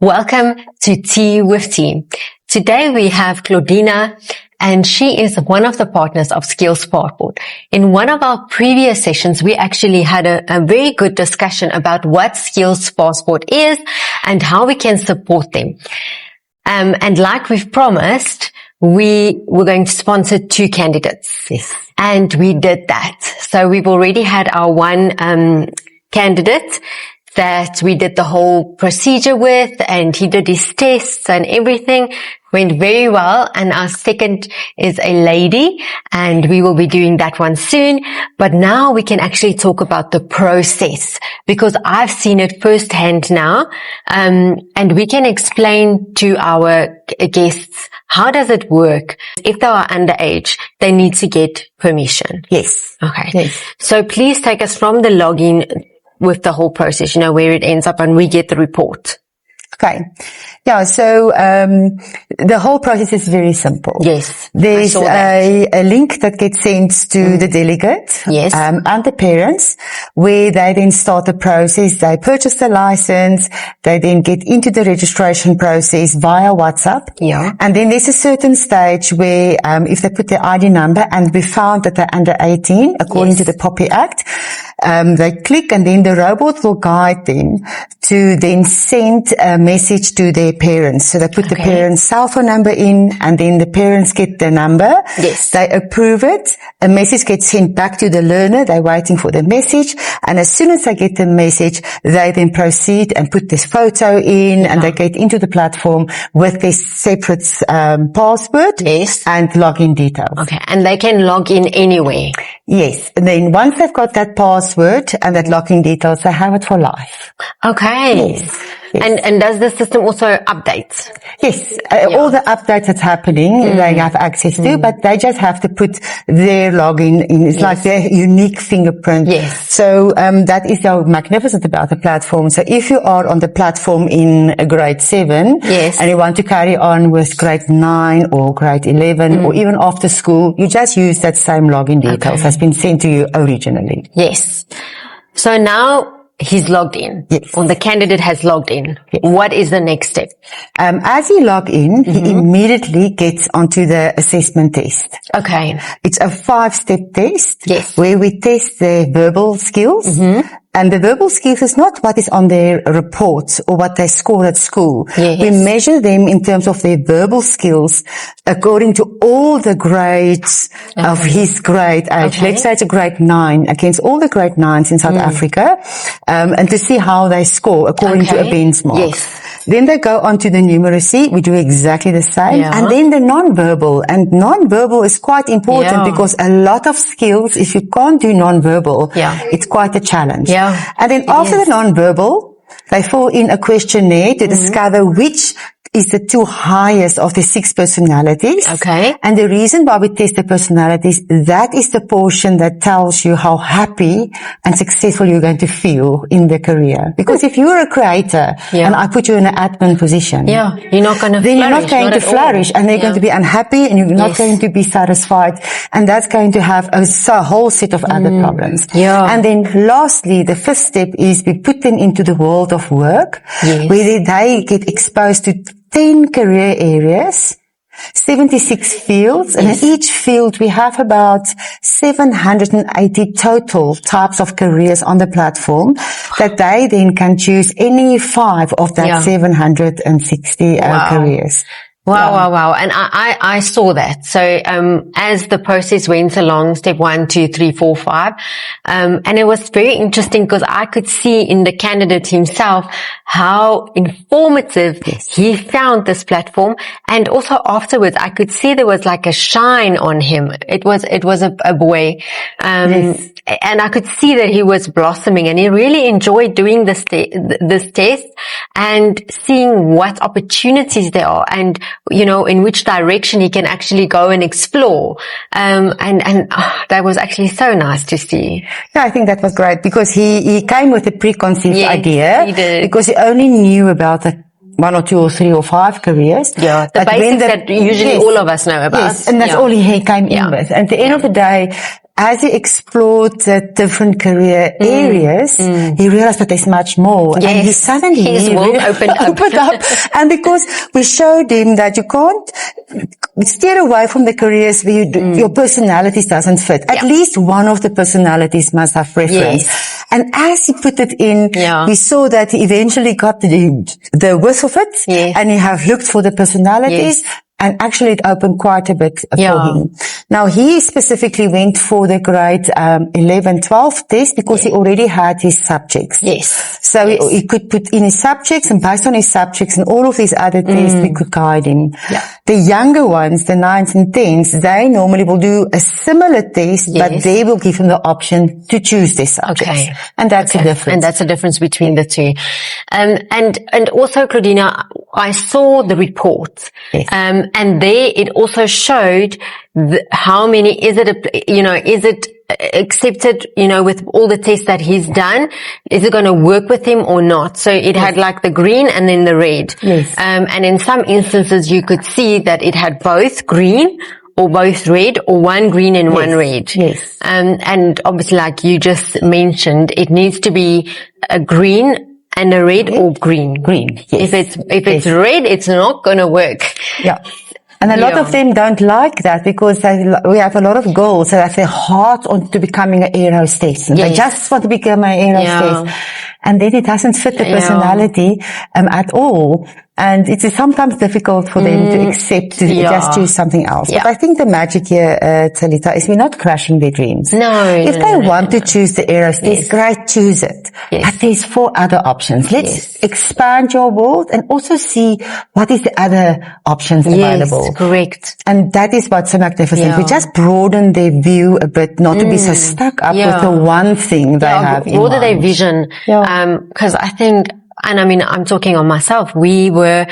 Welcome to Tea with Tea. Today we have Claudina, and she is one of the partners of Skills Passport. In one of our previous sessions, we actually had a very good discussion about what Skills Passport is and how we can support them. And like we've promised, we were going to sponsor 2 candidates. Yes. And we did that. So we've already had our one candidate that we did the whole procedure with, and he did his tests and everything. Went very well. And our second is a lady, and we will be doing that one soon. But now we can actually talk about the process, because I've seen it firsthand now. And we can explain to our guests, how does it work? If they are underage, they need to get permission. Yes. Okay. Yes. So please take us from the login with the whole process, where it ends up and we get the report. Okay. Yeah, so the whole process is very simple. Yes. There's a link that gets sent to the delegate, yes, and the parents, where they then start the process. They purchase the license, they then get into the registration process via WhatsApp. Yeah. And then there's a certain stage where if they put their ID number and we found that they're under 18, according to the POPI Act, they click, and then the robot will guide them to then send a message to their parents. So they put the parents' cell phone number in, and then the parents get the number. Yes. They approve it. A message gets sent back to the learner. They're waiting for the message. And as soon as they get the message, they then proceed and put this photo in, and they get into the platform with their separate password and login details. Okay. And they can log in anywhere. Yes. And then once they've got that password and that login details, they have it for life. Okay. Yes. Yes. And does the system also update? Yes. All the updates that's happening, they have access to, but they just have to put their login in. It's like their unique fingerprint. Yes. So, that is so magnificent about the platform. So if you are on the platform in grade 7, and you want to carry on with grade 9 or grade 11 or even after school, you just use that same login details that's been sent to you originally. Yes. So now he's logged in. Yes. Or the candidate has logged in. Yes. What is the next step? As he log in, he immediately gets onto the assessment test. Okay. It's a 5-step test. Yes. Where we test their verbal skills. And the verbal skills is not what is on their reports or what they score at school. Yes. We measure them in terms of their verbal skills according to all the grades of his grade age. Let's say it's a grade 9 against all the grade 9s in South Africa, and to see how they score according to a benchmark. Yes. Then they go on to the numeracy. We do exactly the same. And then the non-verbal. And non-verbal is quite important because a lot of skills, if you can't do non-verbal, it's quite a challenge. And then after the non-verbal, they fill in a questionnaire to discover which is the 2 highest of the 6 personalities. Okay. And the reason why we test the personalities, that is the portion that tells you how happy and successful you're going to feel in the career. Because if you're a creator and I put you in an admin position, you're not going to flourish. Then you're not going to flourish, and they're going to be unhappy, and you're not going to be satisfied. And that's going to have a whole set of other problems. And then lastly, the 5th step is we put them into the world of work, where they get exposed to 10 career areas, 76 fields, and in each field we have about 780 total types of careers on the platform that they then can choose any 5 of that 760 careers. Wow. And I saw that. So, as the process went along, step 1, 2, 3, 4, 5, and it was very interesting because I could see in the candidate himself how informative he found this platform. And also afterwards, I could see there was like a shine on him. It was a boy. And I could see that he was blossoming, and he really enjoyed doing this test and seeing what opportunities there are, and in which direction he can actually go and explore. That was actually so nice to see. Yeah, I think that was great because he came with a preconceived idea. He did. Because he only knew about the 1 or 2 or 3 or 5 careers. The basics that usually all of us know about. Yes, and that's all he came in with. And at the end of the day, as he explored the different career areas, he realized that there's much more. Yes. And he suddenly his world opened up. And because we showed him that you can't steer away from the careers where your personalities doesn't fit. At least one of the personalities must have preference. Yes. And as he put it in, we saw that he eventually got the width of it, and he have looked for the personalities. Yes. And actually it opened quite a bit for him. Now he specifically went for the grade 11, 12 test because he already had his subjects. Yes. So he could put in his subjects, and based on his subjects and all of these other tests, we could guide him. Yeah. The younger ones, the 9s and 10s, they normally will do a similar test, but they will give him the option to choose their subjects. Okay. And that's the difference. And that's the difference between the two. And also, Claudina, I saw the report. Yes. And there it also showed how many, is it accepted, with all the tests that he's done? Is it going to work with him or not? So it had like the green and then the red. Yes. And in some instances you could see that it had both green or both red, or one green and one red. Yes. And obviously, like you just mentioned, it needs to be a green and a red or green. Green. Yes. If it's red, it's not going to work. Yeah. And a lot of them don't like that because we have a lot of girls that have their heart on to becoming an air hostess. And they just want to become an air hostess. And then it doesn't fit the personality at all. And it is sometimes difficult for them to accept to just choose something else. But I think the magic here, Talita, is we're not crushing their dreams. No. If they want to choose the air hostess, great, choose it. Yes. But there's 4 other options. Let's expand your world and also see what is the other options available. Yes, correct. And that is what's so magnificent. Yeah. We just broaden their view a bit, not to be so stuck up with the one thing they have in mind. Broaden their vision. Because I think, and I mean, I'm talking on myself, we were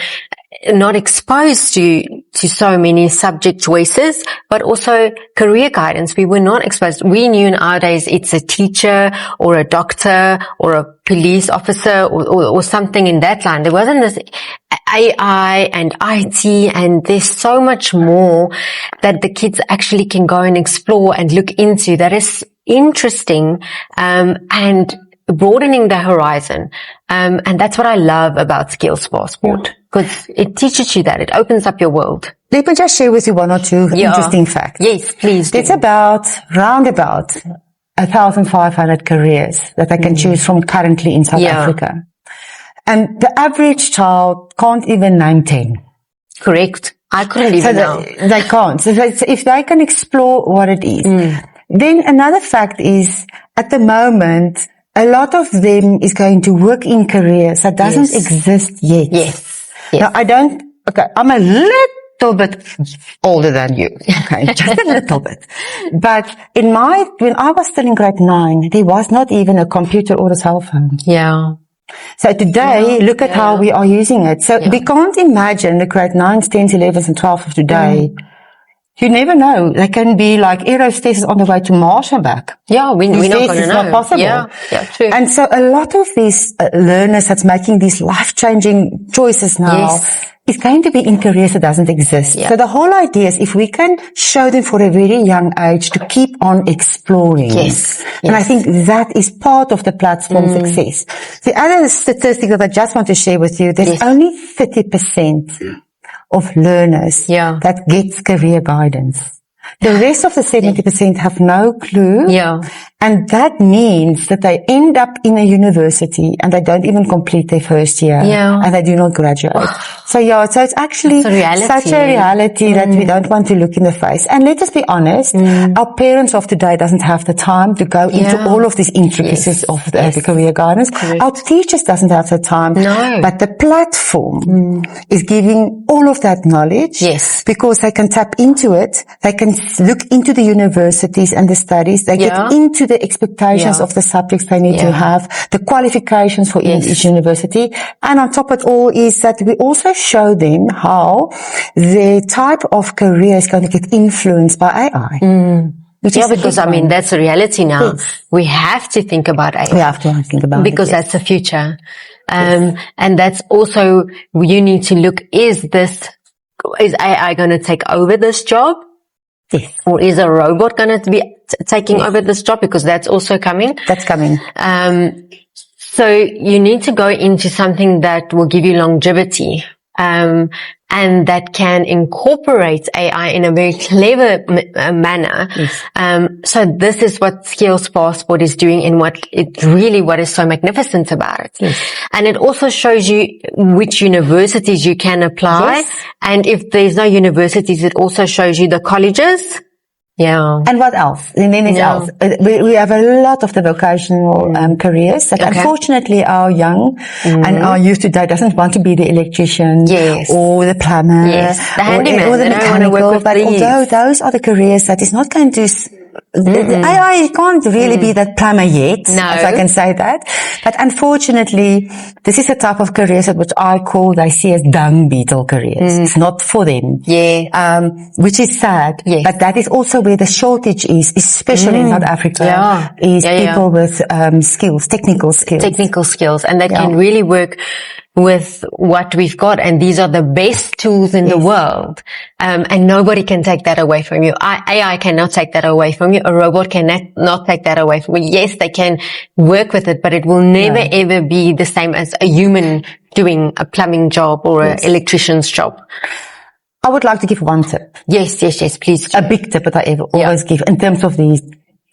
not exposed to so many subject choices, but also career guidance. We were not exposed. We knew nowadays it's a teacher or a doctor or a police officer or something in that line. There wasn't this AI and IT, and there's so much more that the kids actually can go and explore and look into that is interesting, and broadening the horizon. And that's what I love about Skills Passport, because it teaches you that. It opens up your world. Let me just share with you 1 or 2 interesting facts. Yes, please do. It's round about 1,500 careers that I can choose from currently in South Africa. And the average child can't even name 10. Correct. I couldn't even know. They can't. So if they can explore what it is. Then another fact is, at the moment, a lot of them is going to work in careers that doesn't exist yet. Yes. Now, I'm a little bit older than you. Okay. Just a little bit. But when I was still in grade 9, there was not even a computer or a cell phone. Yeah. So today, look at how we are using it. So we can't imagine the grade 9s, 10s, 11s and 12s of today. You never know. They can be like air hostesses on the way to Mars and back. Yeah, we're not going to know. It's not possible. Yeah, true. And so a lot of these learners that's making these life-changing choices now is going to be in careers that doesn't exist. Yeah. So the whole idea is if we can show them for a very young age to keep on exploring. Yes. And I think that is part of the platform success. The other statistic that I just want to share with you, there's only 30% of learners that gets career guidance. The rest of the 70% have no clue. Yeah. And that means that they end up in a university and they don't even complete their first year. Yeah. And they do not graduate. So it's actually such a reality that we don't want to look in the face. And let us be honest, our parents of today doesn't have the time to go into all of these intricacies of the career guidance. Correct. Our teachers doesn't have the time. No. But the platform is giving all of that knowledge. Yes. Because they can tap into it. They can look into the universities and the studies. They get into the expectations of the subjects they need to have, the qualifications for each university. And on top of it all is that we also show them how the type of career is going to get influenced by AI. Because I mean, that's the reality now. Yes. We have to think about AI. We have to think about it. Because that's the future. And that's also, you need to look, is AI going to take over this job? Yes. Or is a robot going to taking over this job, because that's also coming. That's coming. So you need to go into something that will give you longevity, and that can incorporate AI in a very clever manner. Yes. So this is what Skills Passport is doing, and what is so magnificent about it. Yes. And it also shows you which universities you can apply. Yes. And if there's no universities, it also shows you the colleges. Yeah. And what else? And then else. We have a lot of the vocational careers that unfortunately our young and our youth today doesn't want to be the electrician or the plumber the handyman, or the mechanical. But although those are the careers that is not going to the AI can't really be that plumber yet, if I can say that. But unfortunately, this is the type of careers that which I see as dung beetle careers. It's not for them. Which is sad. But that is also where the shortage is, especially in South Africa, is people with skills, technical skills. Technical skills, and that can really work with what we've got, and these are the best tools in the world, and nobody can take that away from you. AI cannot take that away from you. A robot cannot take that away from you. Yes, they can work with it, but it will never ever be the same as a human doing a plumbing job or an electrician's job. I would like to give one tip. Yes, please. A big tip that I always give in terms of these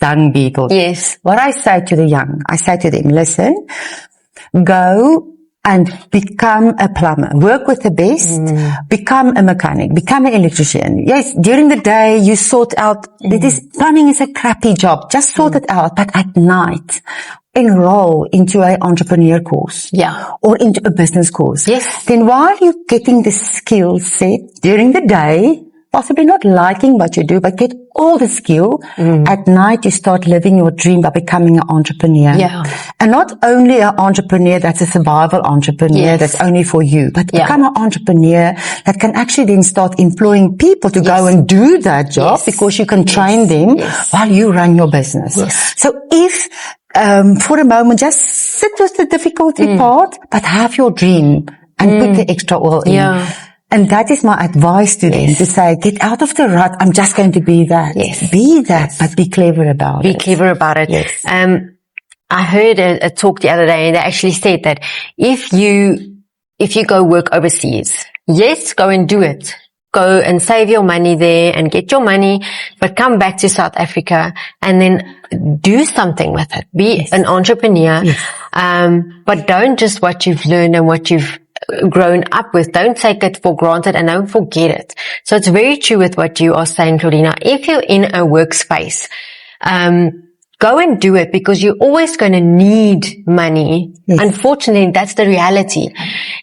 dung beetles. Yes. What I say to the young, I say to them, listen, go and become a plumber. Work with the best. Become a mechanic. Become an electrician. Yes, during the day you sort out. Plumbing is a crappy job. Just sort it out. But at night, enroll into an entrepreneur course. Or into a business course. Yes. Then while you're getting the skill set during the day, possibly not liking what you do, but get all the skill. At night, you start living your dream by becoming an entrepreneur. And not only an entrepreneur that's a survival entrepreneur that's only for you, but become an entrepreneur that can actually then start employing people to go and do that job because you can train them while you run your business. So if for a moment, just sit with the difficulty part, but have your dream and put the extra oil in. And that is my advice to them, to say, get out of the rut. I'm just going to be that. Be that, but be clever about it. Be clever about it. I heard a talk the other day, and they actually said that if you go work overseas, go and do it. Go and save your money there and get your money, but come back to South Africa and then do something with it. Be an entrepreneur. But don't just what you've learned and what you've grown up with. Don't take it for granted and don't forget it. So it's very true with what you are saying, Claudina. If you're in a workspace, go and do it, because you're always going to need money. Unfortunately, that's the reality.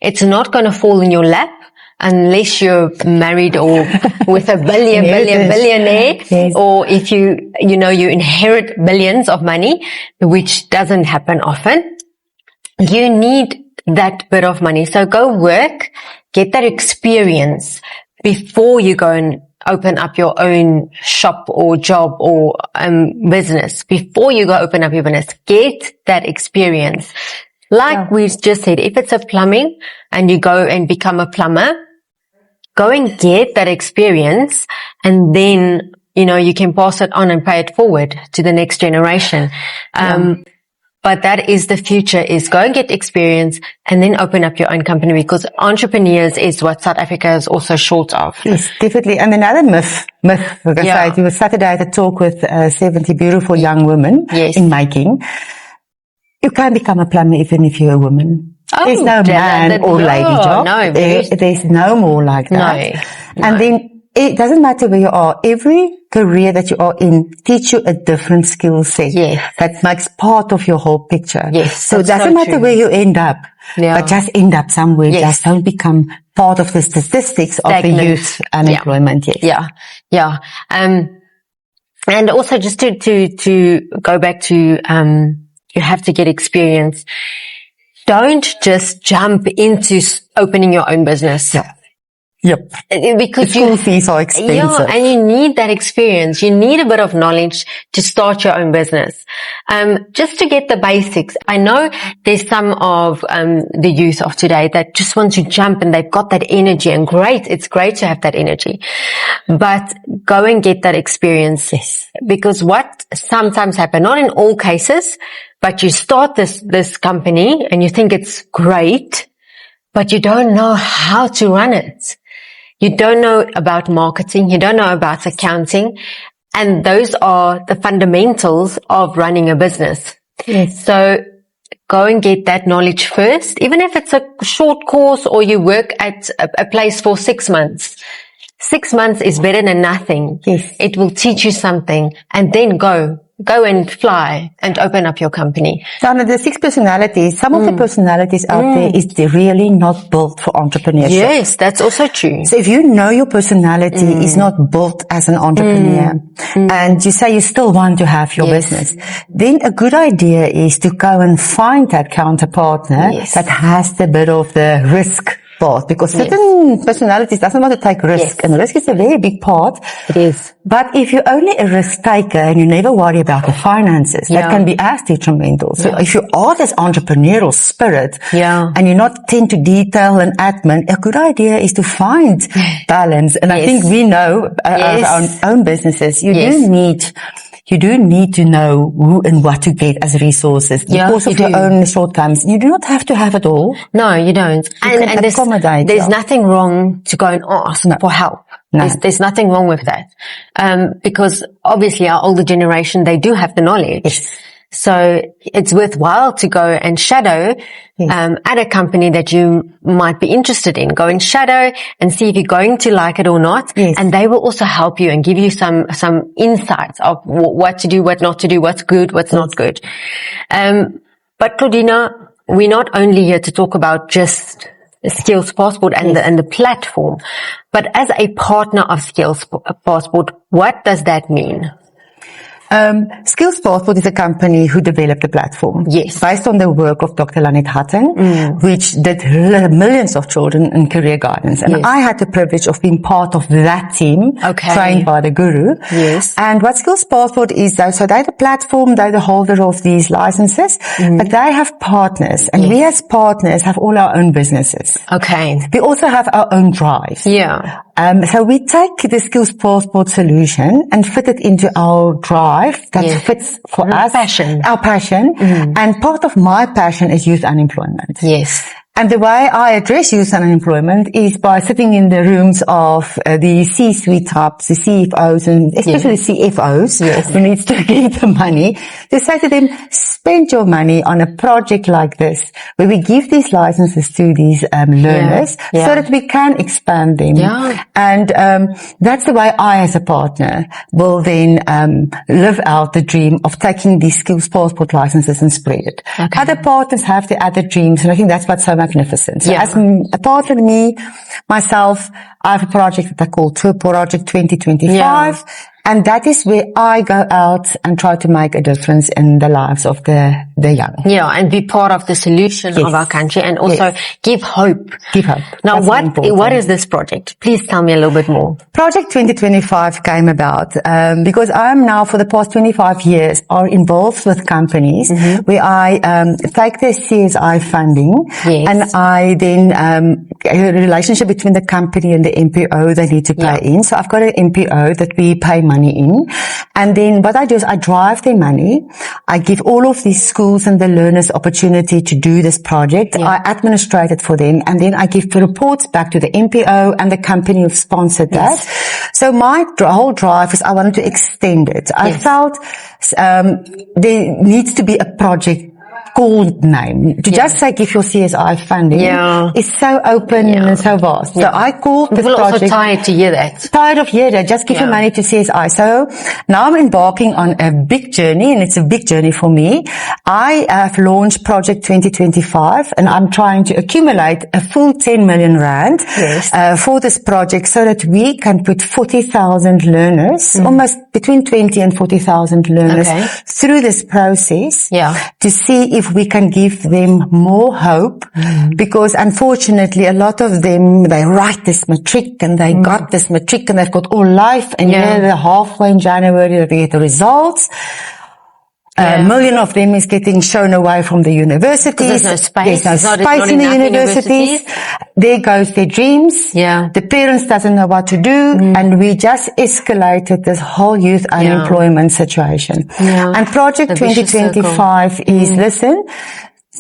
It's not going to fall in your lap unless you're married or with a billionaire, or if you inherit billions of money, which doesn't happen often. You need that bit of money. So go work, get that experience before you go and open up your own shop or job or business. Before you go open up your business, get that experience. Like we just said, if it's a plumbing and you go and become a plumber, go and get that experience, and then, you can pass it on and pay it forward to the next generation. But that is the future, is go and get experience and then open up your own company, because entrepreneurs is what South Africa is also short of. Yes, definitely. And another myth, like I said, it was Saturday I had a talk with 70 beautiful young women in making. You can't become a plumber even if you're a woman. There's no man or lady job. No, there's no more like that. No. And then it doesn't matter where you are. Every career that you are in teach you a different skill set that makes part of your whole picture. So it doesn't matter where you end up, but just end up somewhere. Just don't become part of the statistics of the youth unemployment. And also just to go back to, you have to get experience. Don't just jump into opening your own business. Yep. Because the school fees are expensive. Yeah, and you need that experience. You need a bit of knowledge to start your own business. Just to get the basics. I know there's some of the youth of today that just want to jump and they've got that energy, and great. It's great to have that energy. But go and get that experience. Yes. Because what sometimes happens, not in all cases, but you start this company and you think it's great, but you don't know how to run it. You don't know about marketing. You don't know about accounting. And those are the fundamentals of running a business. Yes. So go and get that knowledge first, even if it's a short course or you work at a place for 6 months. 6 months is better than nothing. Yes. It will teach you something, and then go and fly and open up your company. Now, the 6 personalities, some of the personalities out there is really not built for entrepreneurship. Yes, that's also true. So if you know your personality is not built as an entrepreneur and you say you still want to have your business, then a good idea is to go and find that counterpartner that has the bit of the risk part, because certain personalities doesn't want to take risk, and risk is a very big part. It is. But if you're only a risk taker and you never worry about the finances, that can be as detrimental. So if you are this entrepreneurial spirit and you're not tend to detail and admin, a good idea is to find balance. And I think we know our own businesses, you do need to know who and what to get as resources because of your own shortcomings. You do not have to have it all. No, you don't. And accommodate. There's nothing wrong to go and ask for help. No. There's nothing wrong with that. Because obviously our older generation, they do have the knowledge. Yes. So it's worthwhile to go and shadow at a company that you might be interested in. Go and shadow and see if you're going to like it or not. Yes. And they will also help you and give you some insights of what to do, what not to do, what's good, what's not good. But Claudina, we're not only here to talk about just Skills Passport and the platform, but as a partner of Skills Passport, what does that mean? Skills Passport is a company who developed the platform. Yes. Based on the work of Dr. Claudina Hafenscher, which did millions of children in career guidance. And I had the privilege of being part of that team, trained by the guru. Yes. And what Skills Passport is, though, so they're the platform, they're the holder of these licenses, but they have partners. And we as partners have all our own businesses. Okay. We also have our own drive. Yeah. So we take the Skills Passport solution and fit it into our drive that fits for us. Our passion. And part of my passion is youth unemployment. Yes. And the way I address youth unemployment is by sitting in the rooms of the C-suite types, the CFOs, and especially CFOs, who needs to give the money, to say to them, spend your money on a project like this, where we give these licenses to these learners so that we can expand them. And that's the way I, as a partner, will then live out the dream of taking these Skills Passport licenses and spread it. Okay. Other partners have their other dreams, and I think that's what's so magnificent. So as a part of myself, I have a project that I call Tour Project 2025. And that is where I go out and try to make a difference in the lives of the young. Yeah, and be part of the solution of our country, and also give hope. Give hope. Now, what is this project? Please tell me a little bit more. Project 2025 came about because I'm now, for the past 25 years, are involved with companies where I take their CSI funding and I then a relationship between the company and the MPO they need to pay in. So I've got an MPO that we pay money in, and then what I do is I drive their money. I give all of these schools and the learners opportunity to do this project. I administrate it for them, and then I give the reports back to the MPO and the company who've sponsored that. So my whole drive is I wanted to extend it. I felt there needs to be a project called name. To just say give your CSI funding is so open and so vast. So I called this project. People also tired to hear that. Tired of hearing that. Just give your money to CSI. So now I'm embarking on a big journey, and it's a big journey for me. I have launched Project 2025, and I'm trying to accumulate a full 10 million rand for this project, so that we can put 40,000 learners, almost between 20 and 40,000 learners through this process to see if if we can give them more hope, because unfortunately a lot of them, they write this matric and they got this matric and they've got all life, and they're halfway in January they get the results. A million of them is getting shown away from the universities. There's no space. There's no space in the universities. There goes their dreams. The parents doesn't know what to do, and we just escalated this whole youth unemployment situation. And Project 2025 is, listen,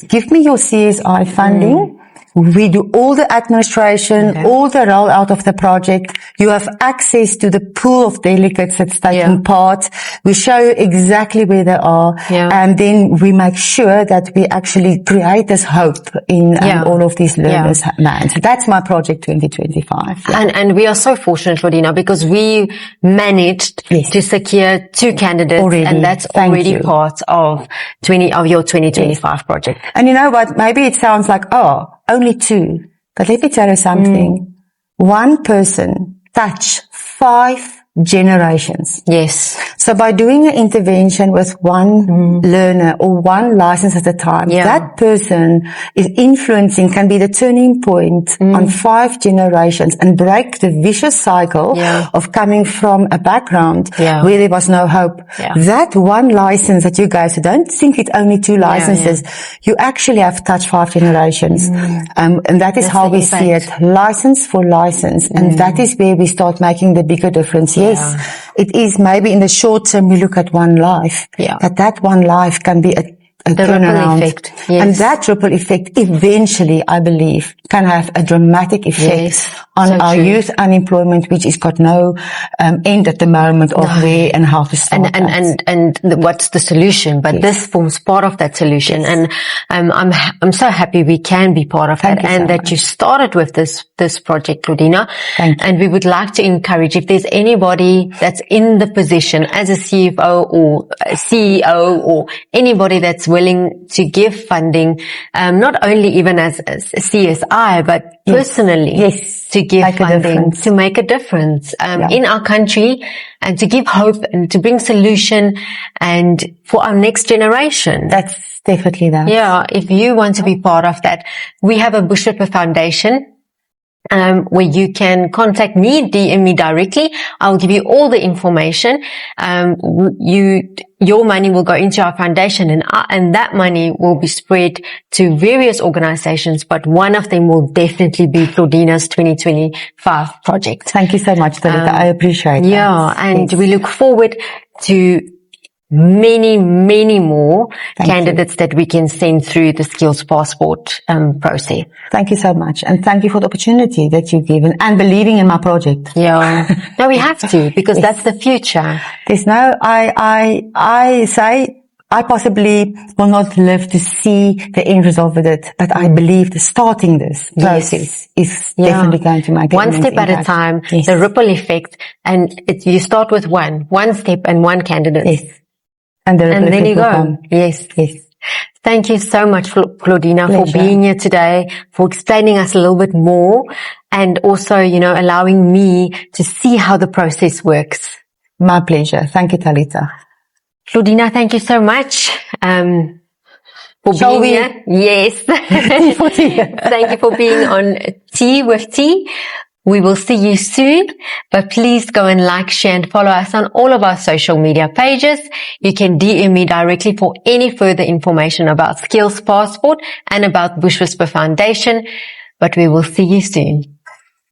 give me your CSI funding. We do all the administration, all the rollout of the project. You have access to the pool of delegates that's taking part. We show you exactly where they are. And then we make sure that we actually create this hope in all of these learners' minds. That's my Project 2025. And we are so fortunate, Claudina, because we managed to secure 2 candidates already. And that's already part of your 2025 project. And you know what? Maybe it sounds like, only 2. But let me tell you something. One person touched 5 generations. Yes. So by doing an intervention with one learner or one license at a time, that person is influencing, can be the turning point on 5 generations and break the vicious cycle of coming from a background where there was no hope. That one license that you guys don't think it's only 2 licenses, you actually have touched 5 generations. And that's how we see it. License for license. And that is where we start making the bigger difference. Yes, it is maybe in the short term we look at one life, that one life can be a turnaround. Effect. And that ripple effect eventually, I believe, can have a dramatic effect on our youth unemployment, which has got no end at the moment of where and how to start. And what's the solution? But this forms part of that solution. And I'm so happy we can be part of that, and that you started with this project, Claudina. And we would like to encourage, if there's anybody that's in the position as a CFO or a CEO or anybody that's willing to give funding, not only even as a CSI, but personally to give funding, to make a difference in our country, and to give hope and to bring solution and for our next generation. That's definitely that. Yeah, if you want to be part of that, we have a Bushwhipper Foundation, where you can contact me, DM me directly. I'll give you all the information. Your money will go into our foundation, and that money will be spread to various organizations, but one of them will definitely be Claudina's 2025 project. Thank you so much, Talita. I appreciate that. Yeah, and we look forward to many, many more candidates that we can send through the Skills Passport process. Thank you so much. And thank you for the opportunity that you've given and believing in my project. Yeah. No, we have to, because that's the future. There's no, I say, I possibly will not live to see the end result of it, but I believe that starting this process is definitely going to make one step at a time, the ripple effect, and you start with one step and one candidate. Yes. And then you go. Yes. Thank you so much, Claudina, for being here today, for explaining us a little bit more, and also, allowing me to see how the process works. My pleasure. Thank you, Talita. Claudina, thank you so much for being here. Yes. Thank you for being on Tea with Tea. We will see you soon, but please go and like, share and follow us on all of our social media pages. You can DM me directly for any further information about Skills Passport and about Bushwhisper Foundation, but we will see you soon.